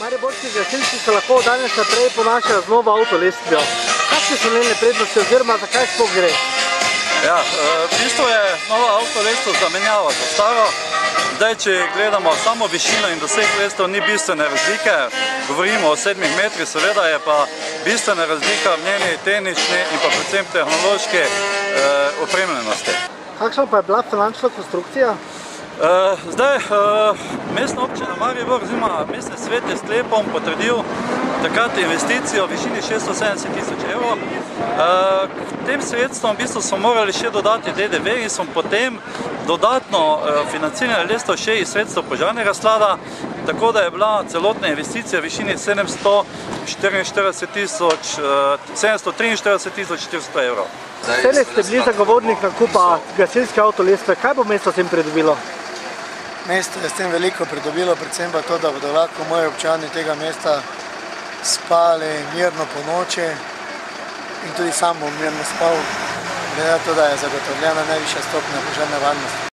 Mariborski gasilci se lahko danes naprej ponašajo z novo avtolestvijo. Kakšne so njene prednosti oziroma zakaj sploh gre? Ja, v bistvu je nova avtolestva zamenjava za staro. Zdaj, če gledamo samo višino in doseg lestev, ni bistvene razlike. Govorimo o 7 metrih, seveda je pa bistvena razlika v njeni tehnični in pa predvsem tehnološki opremljenosti. Kakšna pa je bila finančna konstrukcija? Zdaj, mestna občina Maribor oziroma mestni svet je sklepom potrdil takrat investicijo v višini 670 000 evrov. K tem sredstvom v bistvu smo morali še dodati DDV in smo potem dodatno financiranje lestev še iz sredstev požarnega sklada, tako da je bila celotna investicija v višini 743 400 evrov. Vselej ste bili zagovornik nakupa gasilske avtolestve. Kaj bo mesto s tem pridobilo? Mesto je s tem veliko pridobilo, predvsem pa to, da bodo lahko moji občani tega mesta spali mirno po noči in tudi sam bom mirno spal, glede na to, da je zagotovljena najvišja stopnja požarne varnosti.